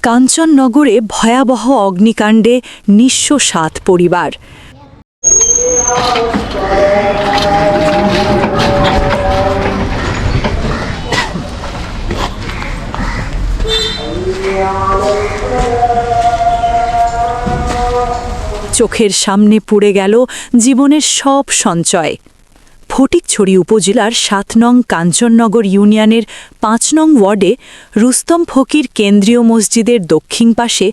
কাঞ্চননগরে ভয়াবহ অগ্নিকাণ্ডে নিঃস্ব ৭ পরিবার। চোখের সামনে পুড়ে গেল জীবনের সব সঞ্চয়। ফটিকছড়ি উপজেলার ৭ নং কাঞ্চননগর ইউনিয়নের ৫ নং ওয়ার্ডে রুস্তম ফকির কেন্দ্রীয় মসজিদের দক্ষিণ পাশে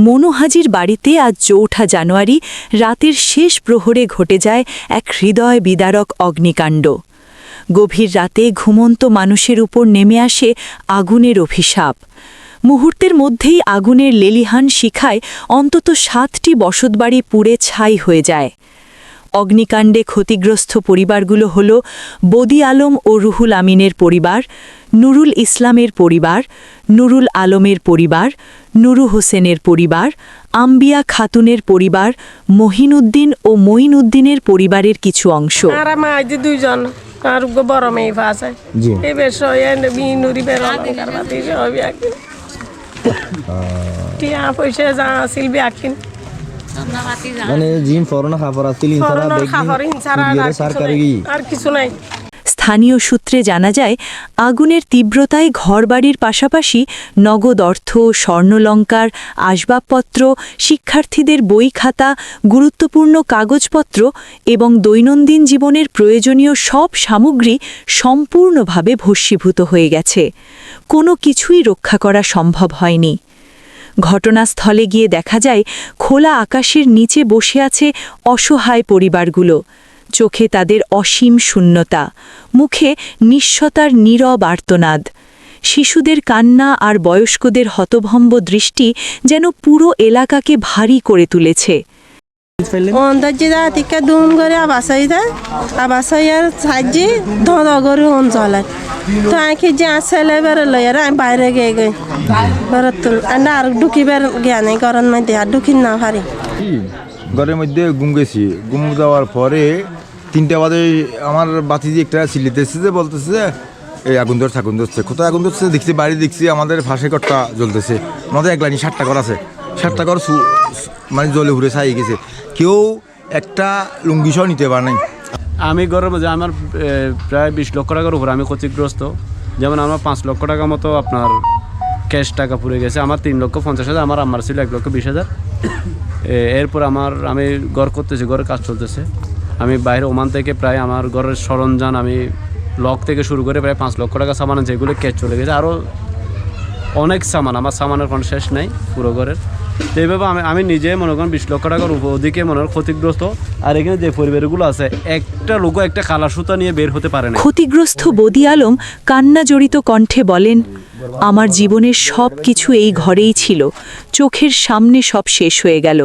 মনু হাজির বাড়িতে আজ ৪ঠা জানুয়ারি রাতের শেষ প্রহরে ঘটে যায় এক হৃদয় বিদারক অগ্নিকাণ্ড। গভীর রাতে ঘুমন্ত মানুষের উপর নেমে আসে আগুনের অভিশাপ। মুহূর্তের মধ্যেই আগুনের লেলিহান শিখায় অন্তত ৭টি বসতবাড়ি পুড়ে ছাই হয়ে যায়। অগ্নিকাণ্ডে ক্ষতিগ্রস্ত পরিবারগুলো হল বদি আলম ও রুহুল আমিনের পরিবার, নুরুল ইসলামের পরিবার, নুরুল আলমের পরিবার, নুরু হোসেনের পরিবার, আম্বিয়া খাতুনের পরিবার, মহিনুদ্দিন ও মঈনুদ্দিনের পরিবারের কিছু অংশ। স্থানীয় সূত্রে জানা যায়, আগুনের তীব্রতায় ঘরবাড়ির পাশাপাশি নগদ অর্থ, স্বর্ণলঙ্কার, আসবাবপত্র, শিক্ষার্থীদের বই খাতা, গুরুত্বপূর্ণ কাগজপত্র এবং দৈনন্দিন জীবনের প্রয়োজনীয় সব সামগ্রী সম্পূর্ণভাবে ভস্মীভূত হয়ে গেছে। কোনো কিছুই রক্ষা করা সম্ভব হয়নি। ঘটনাস্থলে গিয়ে দেখা যায়, খোলা আকাশের নিচে বসে আছে অসহায় পরিবারগুলো। চোখে তাদের অসীম শূন্যতা, মুখে নিঃস্বতার নীরব আর্তনাদ। শিশুদের কান্না আর বয়স্কদের হতভম্ব দৃষ্টি যেন পুরো এলাকাকে ভারী করে তুলেছে। বাইরে গিয়ে আর ঢুকিবার জ্ঞানে গরম মধ্যে আর ঢুকি না পারি। ঘরের মধ্যে ঘুম গেছি, ঘুম যাওয়ার পরে 3টা বাজে আমার বাতিজি একটা সিলিতেছে যে বলতেছে যে এই আগুন ধরছে কোথায় আগুন ধরছে দেখছি, বাড়ি দেখছি আমাদের ফাঁসে ঘরটা জ্বলতেছে। আমাদের এক লাইনে 7টা ঘর আছে, 7টা ঘর মানে জলে ঘুরে ছাই গেছে। কেউ একটা লুঙ্গি সহ নিতে পারে নাই। আমি ঘরের মধ্যে আমার প্রায় 20 লক্ষ টাকার উপর আমি ক্ষতিগ্রস্ত। যেমন আমার 5 লক্ষ টাকা মতো আপনার ক্যাশ টাকা পুড়ে গেছে। আমার 3,50,000, আমার আম্মার ছিল 1,20,000। এরপর আমি ঘর করতেছি, ঘরের কাজ চলতেছে। আমি বাইরে ওমান থেকে প্রায় আমার ঘরের সরঞ্জাম, আমি লক থেকে শুরু করে প্রায় 5 লক্ষ টাকা সামান, যেগুলো ক্যাশ চলে গেছে। আরও অনেক সামান, আমার সামানের কোনো শেষ নেই পুরো ঘরের। তো এইভাবে আমি নিজে মনে করেন 20 লক্ষ টাকার ওদিকে মনে করেন ক্ষতিগ্রস্ত। আর এখানে যে পরিবারগুলো আছে, একটা লোক একটা কালা সুতা নিয়ে বের হতে পারে না। ক্ষতিগ্রস্ত বদি আলম কান্না জড়িত কণ্ঠে বলেন, আমার জীবনের সব কিছু এই ঘরেই ছিল, চোখের সামনে সব শেষ হয়ে গেল।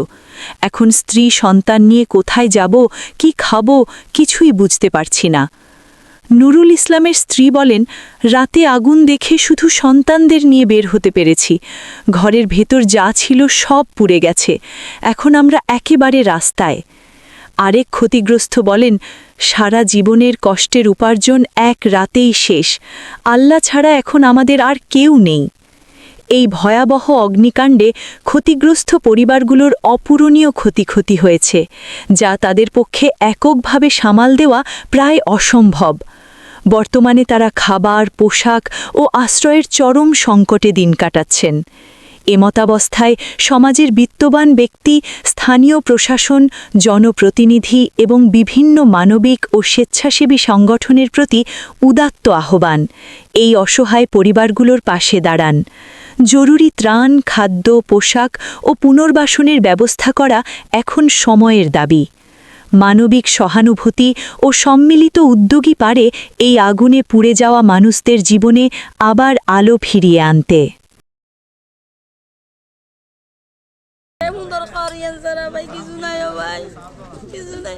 এখন স্ত্রী সন্তান নিয়ে কোথায় যাব, কি খাবো, কিছুই বুঝতে পারছি না। নুরুল ইসলামের স্ত্রী বলেন, রাতে আগুন দেখে শুধু সন্তানদের নিয়ে বের হতে পেরেছি। ঘরের ভেতর যা ছিল সব পুড়ে গেছে, এখন আমরা একেবারে রাস্তায়। আরেক ক্ষতিগ্রস্ত বলেন, সারা জীবনের কষ্টের উপার্জন এক রাতেই শেষ। আল্লাহ ছাড়া এখন আমাদের আর কেউ নেই। এই ভয়াবহ অগ্নিকাণ্ডে ক্ষতিগ্রস্ত পরিবারগুলোর অপূরণীয় ক্ষতি হয়েছে, যা তাদের পক্ষে এককভাবে সামাল দেওয়া প্রায় অসম্ভব। বর্তমানে তারা খাবার, পোশাক ও আশ্রয়ের চরম সংকটে দিন কাটাচ্ছেন। এমতাবস্থায় সমাজের বিত্তবান ব্যক্তি, স্থানীয় প্রশাসন, জনপ্রতিনিধি এবং বিভিন্ন মানবিক ও স্বেচ্ছাসেবী সংগঠনের প্রতি উদাত্ত আহ্বান, এই অসহায় পরিবারগুলোর পাশে দাঁড়ান। জরুরি ত্রাণ, খাদ্য, পোশাক ও পুনর্বাসনের ব্যবস্থা করা এখন সময়ের দাবি। মানবিক সহানুভূতি ও সম্মিলিত উদ্যোগই পারে এই আগুনে পুড়ে যাওয়া মানুষদের জীবনে আবার আলো ফিরিয়ে আনতে। কিছু নাই, কিছু নাই।